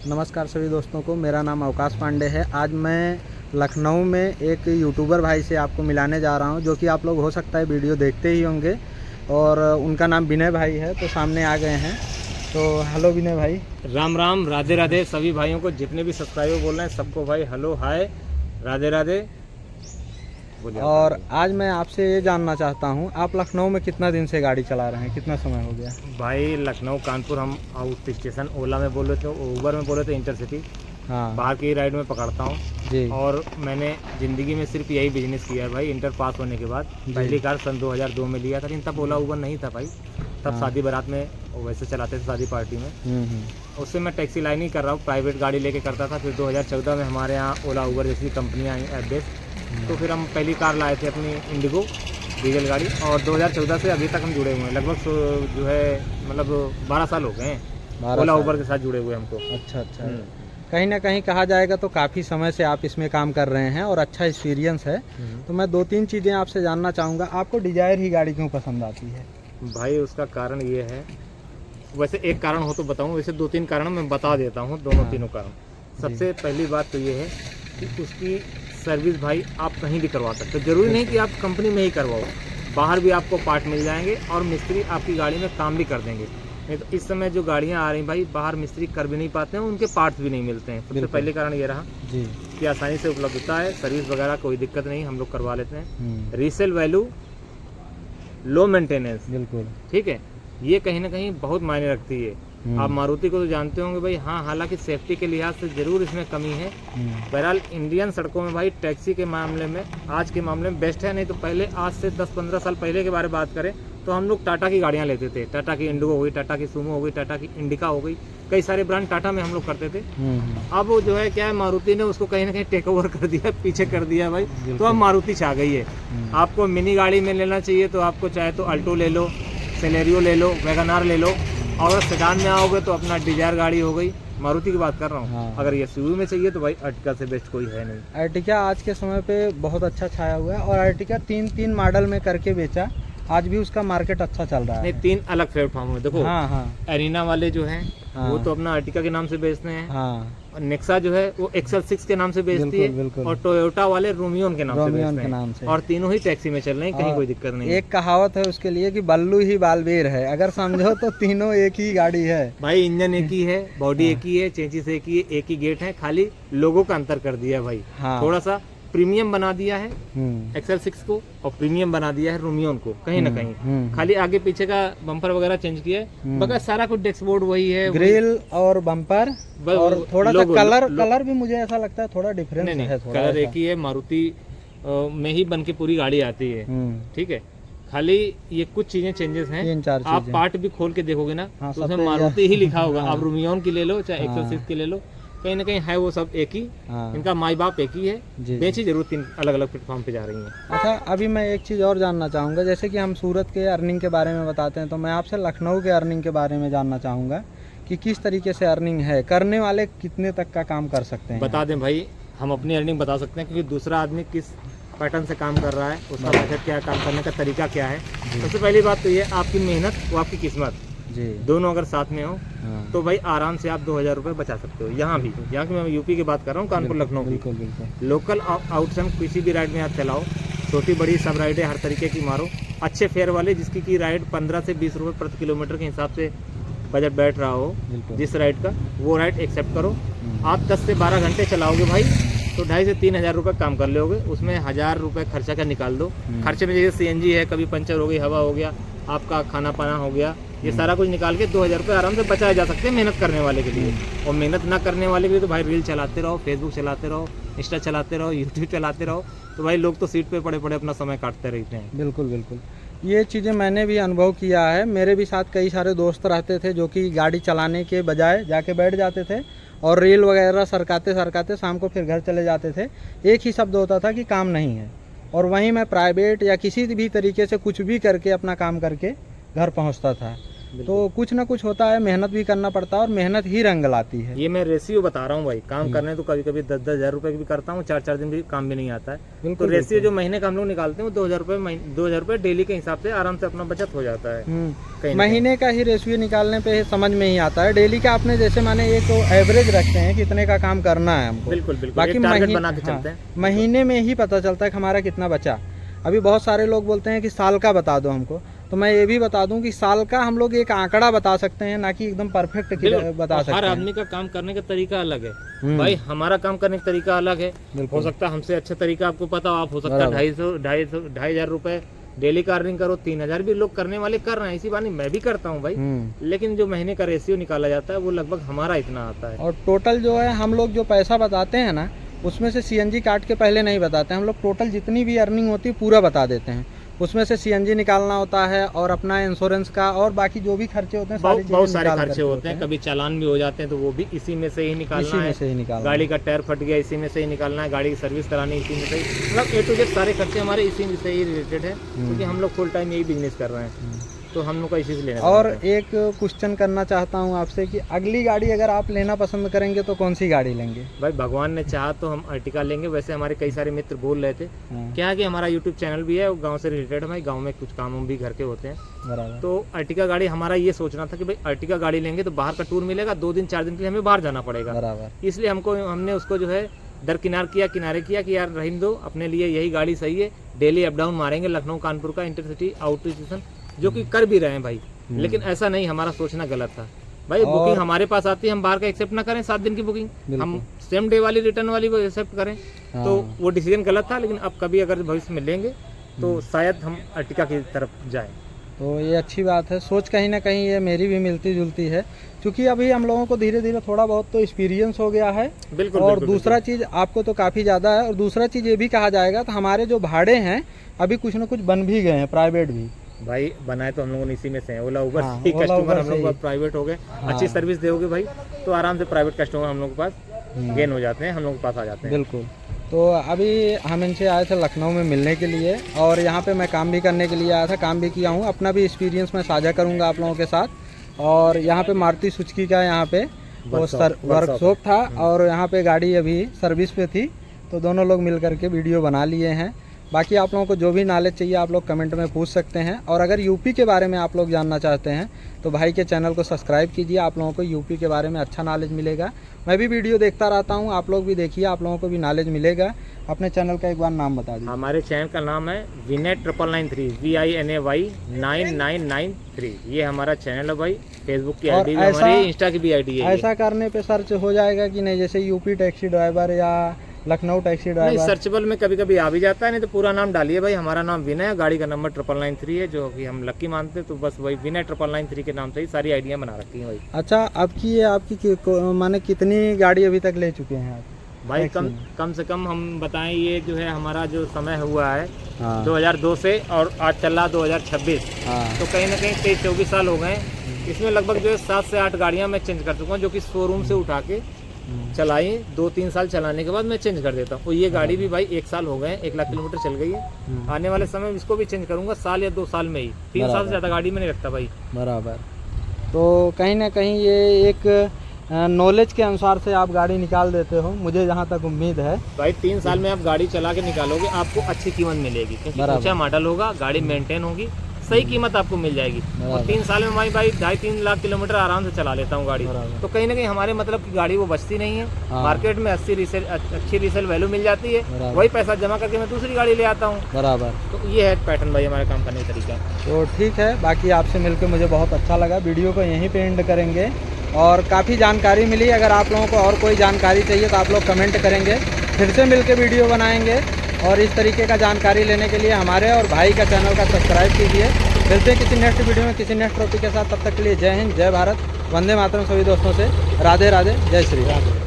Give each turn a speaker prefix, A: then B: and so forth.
A: नमस्कार सभी दोस्तों को, मेरा नाम अवकाश पांडे है। आज मैं लखनऊ में एक यूट्यूबर भाई से आपको मिलाने जा रहा हूं, जो कि आप लोग हो सकता है वीडियो देखते ही होंगे। और उनका नाम विनय भाई है, तो सामने आ गए हैं। तो हेलो विनय भाई।
B: राम राम, राधे राधे सभी भाइयों को, जितने भी सब्सक्राइबर बोल रहे हैं सबको भाई हेलो हाय राधे राधे।
A: और आज मैं आपसे ये जानना चाहता हूँ, आप लखनऊ में कितना दिन से गाड़ी चला रहे हैं, कितना समय हो गया?
B: भाई लखनऊ कानपुर हम आउट स्टेशन ओला में बोल रहे थे, उबर में बोल रहे थे, इंटरसिटी
A: हाँ,
B: बाहर की राइड में पकड़ता हूँ
A: जी।
B: और मैंने ज़िंदगी में सिर्फ यही बिजनेस किया है भाई। इंटर पास होने के बाद पहली कार सन 2002 में लिया था, लेकिन तब ओला उबर नहीं था भाई। तब
A: हाँ।
B: शादी बारात में वैसे चलाते थे, शादी पार्टी में। उससे मैं टैक्सी लाइन ही कर रहा हूँ, प्राइवेट गाड़ी लेके करता था। फिर 2014 में हमारे यहाँ ओला उबर जैसी कंपनियाँ आई एड्रेस, तो फिर हम पहली कार लाए थे अपनी इंडिगो डीजल गाड़ी, और 2014 से अभी तक हम जुड़े हुए हैं। लगभग जो है मतलब 12 साल हो गए हैं ओला उबर के साथ जुड़े हुए हमको।
A: अच्छा अच्छा। कहीं ना कहीं कहा जाएगा तो काफ़ी समय से आप इसमें काम कर रहे हैं और अच्छा एक्सपीरियंस है। तो मैं 2-3 चीज़ें आपसे जानना चाहूँगा। आपको डिजायर ही गाड़ी क्यों पसंद आती है?
B: भाई उसका कारण ये है, वैसे एक कारण हो तो बताऊं, वैसे 2-3 कारण मैं बता देता हूं, दोनों तीनों कारण। सबसे पहली बात तो ये है कि उसकी सर्विस भाई आप कहीं भी करवा सकते हो। जरूरी नहीं कि आप कंपनी में ही करवाओ, बाहर भी आपको पार्ट मिल जाएंगे और मिस्त्री आपकी गाड़ी में काम भी कर देंगे। नहीं तो इस समय जो गाड़ियां आ रही भाई, बाहर मिस्त्री कर भी नहीं पाते हैं, उनके पार्ट्स भी नहीं मिलते हैं। सबसे पहले कारण ये रहा
A: जी
B: कि आसानी से उपलब्धता है, सर्विस वगैरह कोई दिक्कत नहीं, हम लोग करवा लेते हैं। रीसेल वैल्यू, लो मेंटेनेंस,
A: बिल्कुल
B: ठीक है, ये कहीं ना कहीं बहुत मायने रखती है। आप मारुति को तो जानते होंगे भाई। हाँ, हालांकि सेफ्टी के लिहाज से जरूर इसमें कमी है। बहरहाल इंडियन सड़कों में भाई टैक्सी के मामले में, आज के मामले में बेस्ट है। नहीं तो पहले, आज से 10-15 साल पहले के बारे में बात करें तो हम लोग टाटा की गाड़ियाँ लेते थे। टाटा की इंडिगो हो गई, टाटा की सुमो हो गई, टाटा की इंडिका हो गई, कई सारे ब्रांड टाटा में हम लोग करते थे। अब वो जो है क्या है, मारुति ने उसको कहीं ना कहीं टेक ओवर कर दिया, पीछे कर दिया भाई। तो अब मारुति छा गई है। आपको मिनी गाड़ी में लेना चाहिए तो आपको चाहे तो अल्टो ले लो, सेलेरियो ले लो, वैगन आर ले लो, और अगर सेडान में आओगे तो अपना डिजायर गाड़ी हो गई। मारुति की बात कर रहा हूँ।
A: हाँ।
B: अगर ये एसयूवी में चाहिए तो भाई अर्टिका से बेस्ट कोई है नहीं।
A: अर्टिका आज के समय पे बहुत अच्छा छाया हुआ है, और अर्टिका 3 मॉडल में करके बेचा, आज भी उसका मार्केट अच्छा चल रहा है।
B: नहीं, 3 अलग प्लेटफॉर्म है देखो।
A: हाँ हाँ
B: एरिना वाले जो हैं वो तो अपना अर्टिका के नाम से बेचते हैं। और नेक्सा जो है वो एक्सल 6 के नाम से बेचती है।
A: बिल्कुल।
B: और टोयोटा वाले रोमियोन के नाम से बेचते हैं। और तीनों ही टैक्सी में चल रहे हैं, कहीं कोई दिक्कत नहीं।
A: एक कहावत है उसके लिए कि बल्लू ही बालवीर है, अगर समझो तो तीनों एक ही गाड़ी है
B: भाई। इंजन एक ही है, बॉडी एक ही है, चेंजिस एक ही है, एक ही गेट है, खाली लोगों का अंतर कर दिया भाई। थोड़ा सा प्रीमियम बना दिया है एक्सेल 6 को, और प्रीमियम बना दिया है रोमियोन को कहीं ना कहीं। खाली आगे पीछे का बम्पर वगैरह चेंज किया है, बगैर सारा कुछ डैशबोर्ड वही है,
A: ग्रिल और बम्पर, और थोड़ा सा कलर भी मुझे ऐसा लगता है थोड़ा डिफरेंस है।
B: कलर एक ही है, मारुति में ही बन के पूरी गाड़ी आती है, ठीक है। खाली ये कुछ चीजें चेंजेस हैं।
A: 3-4
B: आप पार्ट भी खोल के देखोगे ना तो उसमें मारुति ही लिखा होगा। आप रोमियोन की ले लो चाहे एक्सेल 6 की ले लो, कहीं ना कहीं है वो सब एक ही। इनका माई बाप एक ही है, बेची जरूर 3 अलग अलग प्लेटफॉर्म पे जा रही हैं।
A: अच्छा, अभी मैं एक चीज़ और जानना चाहूँगा। जैसे कि हम सूरत के अर्निंग के बारे में बताते हैं, तो मैं आपसे लखनऊ के अर्निंग के बारे में जानना चाहूँगा कि किस तरीके से अर्निंग है, करने वाले कितने तक का काम कर सकते हैं?
B: बता दें भाई, हम अपनी अर्निंग बता सकते हैं, क्योंकि दूसरा आदमी किस पैटर्न से काम कर रहा है, उसका मेथड क्या है, काम करने का तरीका क्या है। सबसे पहली बात तो ये, आपकी मेहनत वो आपकी किस्मत
A: जी,
B: दोनों अगर साथ में हो तो भाई आराम से आप 2000 रुपये बचा सकते हो। यहाँ भी, यहाँ की मैं यूपी की बात कर रहा हूँ, कानपुर लखनऊ की।
A: बिल्कुल।
B: लोकल आउटसम किसी भी राइड में आप चलाओ, छोटी बड़ी सब राइडें हर तरीके की मारो, अच्छे फेयर वाले, जिसकी की राइड 15 से 20 रुपये प्रति किलोमीटर के हिसाब से बजट बैठ रहा हो जिस राइड का, वो राइड एक्सेप्ट करो। आप 10 से 12 घंटे चलाओगे भाई तो 2,500 से 3,000 रुपये काम कर लोगे। उसमें 1,000 रुपये खर्चा का निकाल दो। खर्चे में जैसे CNG है, कभी पंचर हो गई, हवा हो गया, आपका खाना पाना हो गया, ये सारा कुछ निकाल के 2,000 रुपये आराम से बचाए जा सकते हैं मेहनत करने वाले के लिए। और मेहनत ना करने वाले के लिए तो भाई रील चलाते रहो, फेसबुक चलाते रहो, इंस्टा चलाते रहो, यूट्यूब चलाते रहो, तो भाई लोग तो सीट पे पड़े पड़े अपना समय काटते रहते हैं।
A: बिल्कुल। ये चीज़ें मैंने भी अनुभव किया है। मेरे भी साथ कई सारे दोस्त रहते थे जो कि गाड़ी चलाने के बजाय जाके बैठ जाते थे और रील वगैरह सरकाते शाम को फिर घर चले जाते थे। एक ही शब्द होता था कि काम नहीं है, और वहीं मैं प्राइवेट या किसी भी तरीके से कुछ भी करके अपना काम करके घर पहुंचता था। तो कुछ ना कुछ होता है, मेहनत भी करना पड़ता है और मेहनत ही रंग लाती है।
B: ये मैं रेशियो बता रहा हूँ भाई, काम करने तो कभी कभी 10-10 हज़ार रुपए की भी करता हूँ, 4-4 दिन भी काम भी नहीं आता है। तो रेशियो जो महीने का हम लोग निकालते हैं 2,000 रुपए डेली के हिसाब से आराम से अपना बचत हो जाता है।
A: महीने का ही रेशियो निकालने पे समझ में ही आता है। डेली का आपने जैसे माने एक एवरेज रखते हैं कितने का काम करना है हमको,
B: बिल्कुल बिल्कुल,
A: बाकी
B: टारगेट बना के चलते हैं।
A: महीने में ही पता चलता है कि हमारा कितना बचा। अभी बहुत सारे लोग बोलते हैं कि साल का बता दो हमको, तो मैं ये भी बता दूं कि साल का हम लोग एक आंकड़ा बता सकते हैं, ना कि एकदम परफेक्ट बता सकते हैं।
B: हर आदमी का काम करने का तरीका अलग है भाई, हमारा काम करने का तरीका अलग है। हो सकता है हमसे अच्छा तरीका आपको पता हो, आप हो सकता है 2,500 रुपए डेली का अर्निंग करो, 3,000 भी लोग करने वाले कर रहे हैं, इसी बानी मैं भी करता हूँ भाई। लेकिन जो महीने का रेशियो निकाला जाता है वो लगभग हमारा इतना आता है।
A: और टोटल जो है हम लोग जो पैसा बताते हैं ना, उसमें से सीएनजी काट के पहले नहीं बताते हैं हम लोग, टोटल जितनी भी अर्निंग होती है पूरा बता देते हैं। उसमें से सीएनजी निकालना होता है और अपना इंश्योरेंस का और बाकी जो भी खर्चे होते हैं
B: बहुत सारे खर्चे होते हैं। कभी चालान भी हो जाते हैं तो वो भी इसी में से ही निकालना है। गाड़ी का टायर फट गया इसी में से ही निकालना है, गाड़ी की सर्विस करानी इसी में से ही, मतलब A to Z सारे खर्चे हमारे इसी में से ही रिलेटेड है, क्योंकि हम लोग फुल टाइम यही बिजनेस कर रहे हैं, तो हम लोग का इसी से लेना।
A: और एक क्वेश्चन करना चाहता हूँ आपसे कि अगली गाड़ी अगर आप लेना पसंद करेंगे तो कौन सी गाड़ी लेंगे? भाई
B: भगवान ने चाहा तो हम अर्टिका लेंगे। वैसे हमारे कई सारे मित्र बोल रहे थे क्या है कि हमारा यूट्यूब चैनल भी है, गांव से रिलेटेड है भाई, गांव में कुछ काम भी घर के होते हैं,
A: बराबर।
B: तो अर्टिका गाड़ी हमारा ये सोचना था कि भाई अर्टिका गाड़ी लेंगे तो बाहर का टूर मिलेगा, 2 दिन 4 दिन के लिए हमें बाहर जाना पड़ेगा,
A: बराबर।
B: इसलिए हमने उसको जो है किनारे किया कि यार रहने दो, अपने लिए यही गाड़ी सही है, डेली अप डाउन मारेंगे लखनऊ कानपुर का इंटरसिटी आउट स्टेशन, जो कि कर भी रहे हैं भाई। लेकिन ऐसा नहीं, हमारा सोचना गलत था भाई। बुकिंग हमारे पास आती है, हम बाहर का एक्सेप्ट ना करें 7 दिन की बुकिंग, हम सेम डे वाली रिटर्न वाली को एक्सेप्ट करें, तो वो डिसीजन गलत था। लेकिन अब कभी अगर भविष्य में लेंगे तो शायद हम अर्टिका की तरफ जाएं।
A: तो ये अच्छी बात है, सोच कहीं ना कहीं ये मेरी भी मिलती जुलती है, क्योंकि अभी हम लोगों को धीरे धीरे थोड़ा बहुत तो एक्सपीरियंस हो गया है।
B: बिल्कुल।
A: और दूसरा चीज़ आपको तो काफ़ी ज़्यादा है, और दूसरा चीज़ ये भी कहा जाएगा तो हमारे जो भाड़े हैं अभी कुछ ना कुछ बन भी गए हैं, प्राइवेट भी
B: भाई बनाए तो हम लोगों ने इसी में से हैं। ओला उबर से कस्टमर हम लोग प्राइवेट हो गए। अच्छी सर्विस दोगे भाई तो आराम से प्राइवेट कस्टमर हम लोग के पास गेन हो जाते हैं, हम लोग के पास आ जाते हैं।
A: बिल्कुल। तो अभी हम इनसे आए थे लखनऊ में मिलने के लिए, और यहाँ पे मैं काम भी करने के लिए आया था, काम भी किया हूँ, अपना भी एक्सपीरियंस मैं साझा करूँगा आप लोगों के साथ। और यहाँ पे मारुति सुजुकी का यहाँ पे वर्कशॉप था, और यहाँ पे गाड़ी अभी सर्विस पे थी, तो दोनों लोग मिल करके वीडियो बना लिए हैं। बाकी आप लोगों को जो भी नॉलेज चाहिए आप लोग कमेंट में पूछ सकते हैं, और अगर यूपी के बारे में आप लोग जानना चाहते हैं तो भाई के चैनल को सब्सक्राइब कीजिए, आप लोगों को यूपी के बारे में अच्छा नॉलेज मिलेगा। मैं भी वीडियो देखता रहता हूं, आप लोग भी देखिए, आप लोगों को भी नॉलेज मिलेगा। अपने चैनल का एक बार नाम बता दीजिए।
B: हमारे चैनल का नाम है विनय 99993, VINAY 9993, ये हमारा चैनल है भाई। फेसबुक की आईडी है हमारी, इंस्टा की भी आईडी है।
A: ऐसा करने पे सर्च हो जाएगा कि नहीं, जैसे यूपी टैक्सी ड्राइवर या लखनऊ टैक्सी ड्राइवर?
B: नहीं, सर्चेबल में कभी कभी आ भी जाता है, नहीं तो पूरा नाम डालिए भाई। हमारा नाम विनय है, गाड़ी का नंबर 99993 है, जो कि हम लक्की मानते हैं, तो बस वही विनय 99993 के नाम से ही सारी आइडिया बना रखी हैं भाई।
A: अच्छा, आपकी ये माने कितनी गाड़ी अभी तक ले चुके हैं आप
B: भाई? कम से कम हम बताएं, ये जो है हमारा जो समय हुआ है 2002 से, और आज चल रहा 2026, तो कहीं ना कहीं 23-24 साल हो गए। इसमें लगभग जो है 7 से 8 गाड़ियाँ मैं चेंज कर चुका हूँ, जो कि शोरूम से उठा के चलाई 2-3 साल चलाने के बाद मैं चेंज कर देता हूँ। और ये गाड़ी भी भाई 1 साल हो गए, 1 लाख किलोमीटर चल गई है। आने वाले समय में इसको भी चेंज करूंगा, साल या 2 साल में ही। 3 साल से ज़्यादा गाड़ी में नहीं रखता भाई।
A: बराबर। तो कहीं ना कहीं ये एक नॉलेज के अनुसार से आप गाड़ी निकाल देते हो, मुझे जहाँ तक उम्मीद है
B: भाई। 3 साल में आप गाड़ी चला के निकालोगे, आपको अच्छी कीमत मिलेगी, क्योंकि अच्छा मॉडल होगा, गाड़ी मेंटेन होगी, सही कीमत आपको मिल जाएगी। और 3 साल में भाई 2.5-3 लाख किलोमीटर आराम से चला लेता हूँ गाड़ी। तो कहीं ना कहीं हमारे मतलब की गाड़ी वो बचती नहीं है। मार्केट में अच्छी रीसेल वैल्यू मिल जाती है, वही पैसा जमा करके मैं दूसरी गाड़ी ले आता हूँ। बराबर। तो ये है पैटर्न भाई हमारे काम करने का तरीका।
A: तो ठीक है, बाकी आपसे मिलकर मुझे बहुत अच्छा लगा। वीडियो को यहीं पे एंड करेंगे, और काफ़ी जानकारी मिली। अगर आप लोगों को और कोई जानकारी चाहिए तो आप लोग कमेंट करेंगे, फिर से मिल के वीडियो बनाएंगे। और इस तरीके का जानकारी लेने के लिए हमारे और भाई का चैनल का सब्सक्राइब कीजिए। मिलते हैं किसी नेक्स्ट वीडियो में किसी नेक्स्ट टॉपिक के साथ। तब तक के लिए जय हिंद, जय भारत, वंदे मातरम सभी दोस्तों से। राधे राधे, जय श्री राम।